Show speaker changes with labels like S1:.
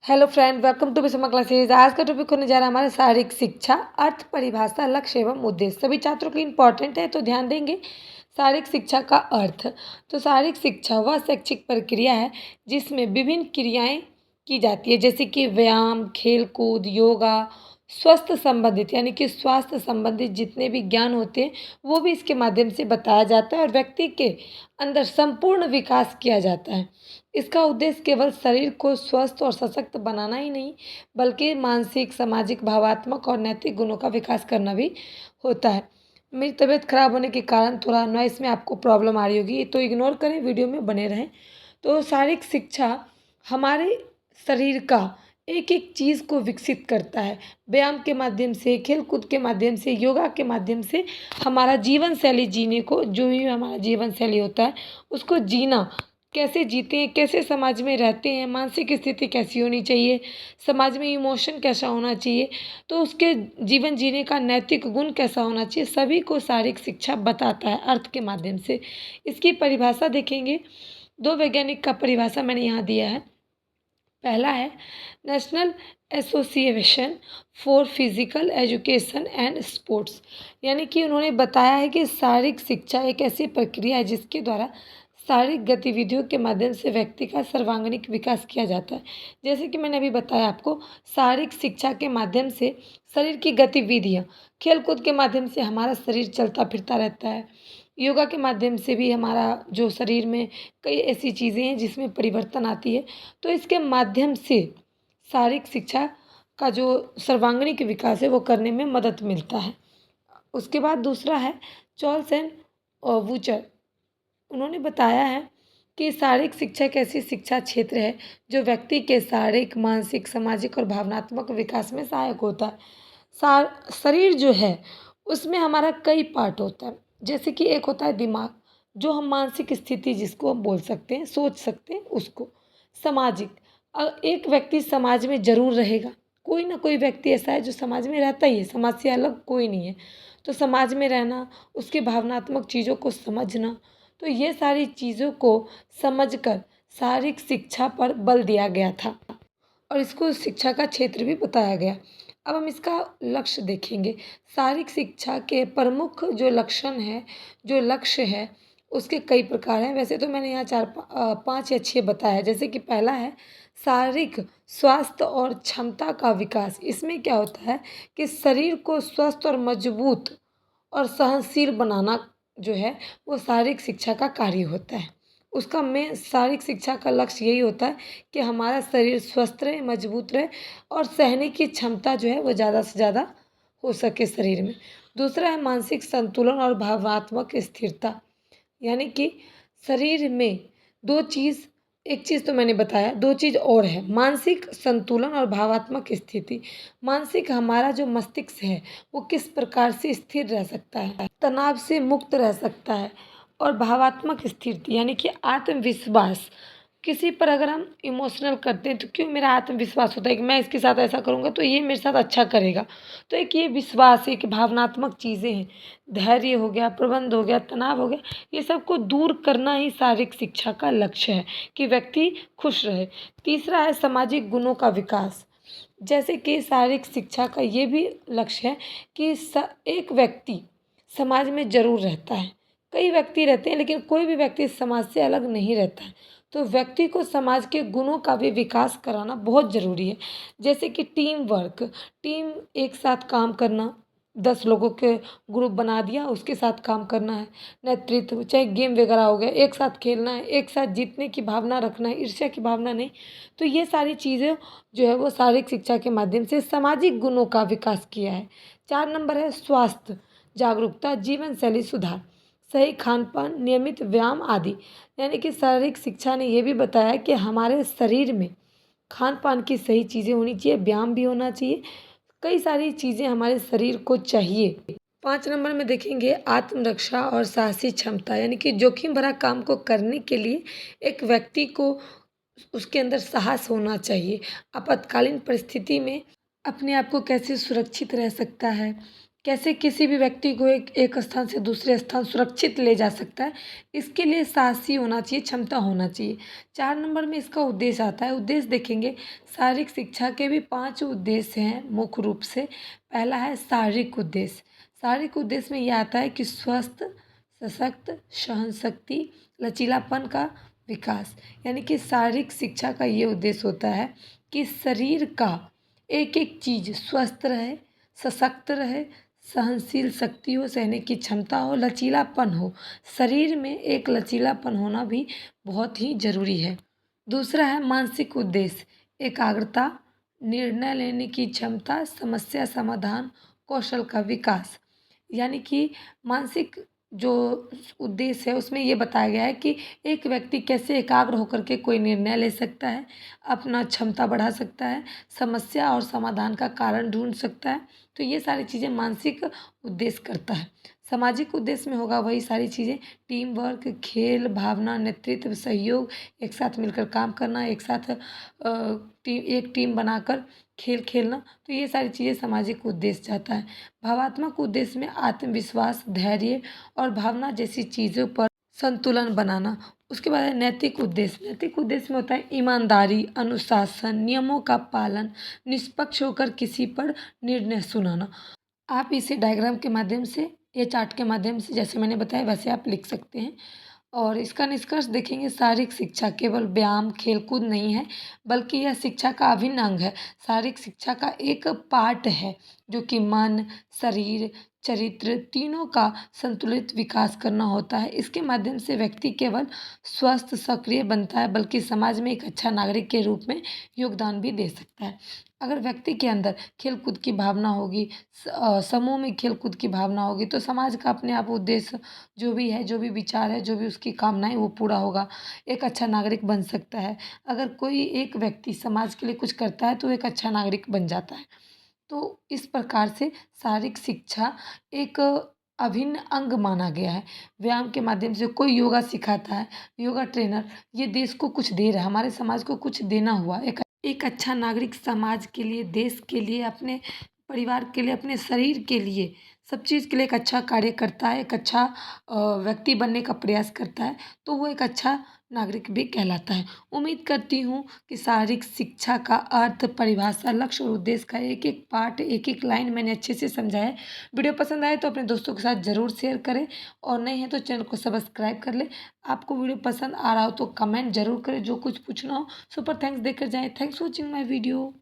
S1: Hello friend, welcome to Bisma classes. आज का topic होने जा रहा है हमारा शारीरिक शिक्षा, अर्थ, परिभाषा, लक्ष्य एवं उद्देश्य। सभी छात्रों के लिए इंपॉर्टेंट है, तो ध्यान देंगे। शारीरिक शिक्षा का अर्थ। तो शारीरिक शिक्षा वह शैक्षिक प्रक्रिया है जिसमें विभिन्न क्रियाएं की जाती है, जैसे कि व्यायाम, खेल कूद, योगा, स्वस्थ संबंधित यानी कि स्वास्थ्य संबंधित जितने भी ज्ञान होते हैं वो भी इसके माध्यम से बताया जाता है और व्यक्ति के अंदर संपूर्ण विकास किया जाता है। इसका उद्देश्य केवल शरीर को स्वस्थ और सशक्त बनाना ही नहीं, बल्कि मानसिक, सामाजिक, भावात्मक और नैतिक गुणों का विकास करना भी होता है। मेरी तबीयत खराब होने के कारण थोड़ा नॉइस में आपको प्रॉब्लम आ रही होगी, तो इग्नोर करें, वीडियो में बने रहें। तो शारीरिक शिक्षा हमारे शरीर का एक एक चीज़ को विकसित करता है। व्यायाम के माध्यम से, खेल कूद के माध्यम से, योगा के माध्यम से हमारा जीवन शैली जीने को, जो भी हमारा जीवन शैली होता है उसको जीना, कैसे जीते हैं, कैसे समाज में रहते हैं, मानसिक स्थिति कैसी होनी चाहिए, समाज में इमोशन कैसा होना चाहिए, तो उसके जीवन जीने का नैतिक गुण कैसा होना चाहिए, सभी को शारीरिक शिक्षा बताता है अर्थ के माध्यम से। इसकी परिभाषा देखेंगे, दो वैज्ञानिक का परिभाषा मैंने यहाँ दिया है। पहला है national association for physical education and sports, यानी कि उन्होंने बताया है कि शारीरिक शिक्षा एक ऐसी प्रक्रिया है जिसके द्वारा शारीरिक गतिविधियों के माध्यम से व्यक्ति का सर्वांगीण विकास किया जाता है। जैसे कि मैंने अभी बताया आपको, शारीरिक शिक्षा के माध्यम से शरीर की गतिविधियाँ, खेल कूद के माध्यम से हमारा शरीर चलता फिरता रहता है, योगा के माध्यम से भी हमारा जो शरीर में कई ऐसी चीज़ें हैं जिसमें परिवर्तन आती है। तो इसके माध्यम से शारीरिक शिक्षा का जो सर्वांगीण विकास है वो करने में मदद मिलता है। उसके बाद दूसरा है चार्ल्स एंड वूचर। उन्होंने बताया है कि शारीरिक शिक्षा एक ऐसी शिक्षा क्षेत्र है जो व्यक्ति के शारीरिक, मानसिक, सामाजिक और भावनात्मक विकास में सहायक होता है। शरीर जो है उसमें हमारा कई पार्ट होता है, जैसे कि एक होता है दिमाग, जो हम मानसिक स्थिति जिसको हम बोल सकते हैं, सोच सकते हैं उसको। सामाजिक, एक व्यक्ति समाज में जरूर रहेगा, कोई ना कोई व्यक्ति ऐसा है जो समाज में रहता ही है, समाज से अलग कोई नहीं है। तो समाज में रहना, उसके भावनात्मक चीज़ों को समझना, तो ये सारी चीज़ों को समझकर शारीरिक शिक्षा पर बल दिया गया था और इसको शिक्षा का क्षेत्र भी बताया गया। अब हम इसका लक्ष्य देखेंगे। शारीरिक शिक्षा के प्रमुख जो लक्षण है, जो लक्ष्य है, उसके कई प्रकार हैं। वैसे तो मैंने यहाँ पाँच या छः बताया। जैसे कि पहला है शारीरिक स्वास्थ्य और क्षमता का विकास। इसमें क्या होता है कि शरीर को स्वस्थ और मजबूत और सहनशील बनाना जो है वो शारीरिक शिक्षा का कार्य होता है। उसका मेन शारीरिक शिक्षा का लक्ष्य यही होता है कि हमारा शरीर स्वस्थ रहे, मजबूत रहे और सहने की क्षमता जो है वो ज़्यादा से ज़्यादा हो सके शरीर में। दूसरा है मानसिक संतुलन और भावनात्मक स्थिरता, यानी कि शरीर में दो चीज़, एक चीज़ तो मैंने बताया, दो चीज़ और है, मानसिक संतुलन और भावात्मक स्थिति। मानसिक, हमारा जो मस्तिष्क है वो किस प्रकार से स्थिर रह सकता है, तनाव से मुक्त रह सकता है। और भावात्मक स्थिति यानी कि आत्मविश्वास, किसी पर अगर हम इमोशनल करते हैं तो क्यों मेरा आत्मविश्वास होता है कि मैं इसके साथ ऐसा करूँगा तो ये मेरे साथ अच्छा करेगा। तो एक ये विश्वास है कि भावनात्मक चीज़ें हैं, धैर्य हो गया, प्रबंध हो गया, तनाव हो गया, ये सब को दूर करना ही शारीरिक शिक्षा का लक्ष्य है कि व्यक्ति खुश रहे। तीसरा है सामाजिक गुणों का विकास। जैसे कि शारीरिक शिक्षा का ये भी लक्ष्य है कि एक व्यक्ति समाज में जरूर रहता है, कई व्यक्ति रहते हैं लेकिन कोई भी व्यक्ति समाज से अलग नहीं रहता है। तो व्यक्ति को समाज के गुणों का भी विकास कराना बहुत ज़रूरी है। जैसे कि टीम वर्क, टीम एक साथ काम करना, 10 लोगों के ग्रुप बना दिया, उसके साथ काम करना है। नेतृत्व, चाहे गेम वगैरह हो गया, एक साथ खेलना है, एक साथ जीतने की भावना रखना है, ईर्ष्या की भावना नहीं। तो ये सारी चीज़ें जो है वो शारीरिक शिक्षा के माध्यम से सामाजिक गुणों का विकास किया है। 4 नंबर है स्वास्थ्य जागरूकता, जीवन शैली सुधार, सही खान पान, नियमित व्यायाम आदि। यानी कि शारीरिक शिक्षा ने ये भी बताया कि हमारे शरीर में खान पान की सही चीज़ें होनी चाहिए, व्यायाम भी होना चाहिए, कई सारी चीज़ें हमारे शरीर को चाहिए। 5 नंबर में देखेंगे आत्मरक्षा और साहसी क्षमता, यानी कि जोखिम भरा काम को करने के लिए एक व्यक्ति को उसके अंदर साहस होना चाहिए। आपातकालीन परिस्थिति में अपने आप को कैसे सुरक्षित रह सकता है, कैसे किसी भी व्यक्ति को एक स्थान से दूसरे स्थान सुरक्षित ले जा सकता है, इसके लिए साहसी होना चाहिए, क्षमता होना चाहिए। 4 नंबर में इसका उद्देश्य आता है। उद्देश्य देखेंगे, शारीरिक शिक्षा के भी 5 उद्देश्य हैं मुख्य रूप से। पहला है शारीरिक उद्देश्य। शारीरिक उद्देश्य में ये आता है कि स्वस्थ, सशक्त, सहनशक्ति, लचीलापन का विकास। यानी कि शारीरिक शिक्षा का ये उद्देश्य होता है कि शरीर का एक-एक चीज़ स्वस्थ रहे, सशक्त रहे, सहनशील शक्ति हो, सहने की क्षमता हो, लचीलापन हो। शरीर में एक लचीलापन होना भी बहुत ही ज़रूरी है। दूसरा है मानसिक उद्देश्य, एकाग्रता, निर्णय लेने की क्षमता, समस्या समाधान, कौशल का विकास। यानी कि मानसिक जो उद्देश्य है उसमें ये बताया गया है कि एक व्यक्ति कैसे एकाग्र होकर के कोई निर्णय ले सकता है, अपना क्षमता बढ़ा सकता है, समस्या और समाधान का कारण ढूंढ सकता है। तो ये सारी चीज़ें मानसिक उद्देश्य करता है। सामाजिक उद्देश्य में होगा वही सारी चीज़ें, टीम वर्क, खेल भावना, नेतृत्व, सहयोग, एक साथ मिलकर काम करना, एक साथ एक टीम बनाकर खेल खेलना। तो ये सारी चीज़ें सामाजिक उद्देश्य चाहता है। भावात्मक उद्देश्य में आत्मविश्वास, धैर्य और भावना जैसी चीज़ों पर संतुलन बनाना। उसके बाद है नैतिक उद्देश्य। नैतिक उद्देश्य में होता है ईमानदारी, अनुशासन, नियमों का पालन, निष्पक्ष होकर किसी पर निर्णय सुनाना। आप इसे डायग्राम के माध्यम से या चार्ट के माध्यम से जैसे मैंने बताया वैसे आप लिख सकते हैं। और इसका निष्कर्ष देखेंगे, शारीरिक शिक्षा केवल व्यायाम खेलकूद नहीं है, बल्कि यह शिक्षा का अभिन्न अंग है। शारीरिक शिक्षा का एक पार्ट है जो कि मन, शरीर, चरित्र तीनों का संतुलित विकास करना होता है। इसके माध्यम से व्यक्ति केवल स्वस्थ सक्रिय बनता है, बल्कि समाज में एक अच्छा नागरिक के रूप में योगदान भी दे सकता है। अगर व्यक्ति के अंदर खेलकूद की भावना होगी, समूह में खेलकूद की भावना होगी, तो समाज का अपने आप उद्देश्य जो भी है, जो भी विचार है, जो भी उसकी कामनाएं वो पूरा होगा, एक अच्छा नागरिक बन सकता है। अगर कोई एक व्यक्ति समाज के लिए कुछ करता है तो एक अच्छा नागरिक बन जाता है। तो इस प्रकार से शारीरिक शिक्षा एक अभिन्न अंग माना गया है। व्यायाम के माध्यम से कोई योगा सिखाता है, योगा ट्रेनर, ये देश को कुछ दे रहा है, हमारे समाज को कुछ देना हुआ। एक अच्छा नागरिक समाज के लिए, देश के लिए, अपने परिवार के लिए, अपने शरीर के लिए, सब चीज़ के लिए एक अच्छा कार्य करता है, एक अच्छा व्यक्ति बनने का प्रयास करता है, तो वो एक अच्छा नागरिक भी कहलाता है। उम्मीद करती हूँ कि शारीरिक शिक्षा का अर्थ, परिभाषा, लक्ष्य और उद्देश्य का एक-एक पार्ट, एक-एक लाइन मैंने अच्छे से समझाया है। वीडियो पसंद आए तो अपने दोस्तों के साथ ज़रूर शेयर करें, और नहीं है तो चैनल को सब्सक्राइब कर लें। आपको वीडियो पसंद आ रहा हो तो कमेंट ज़रूर करें, जो कुछ पूछना हो। सुपर थैंक्स देकर जाएँ। Thanks for watching my video.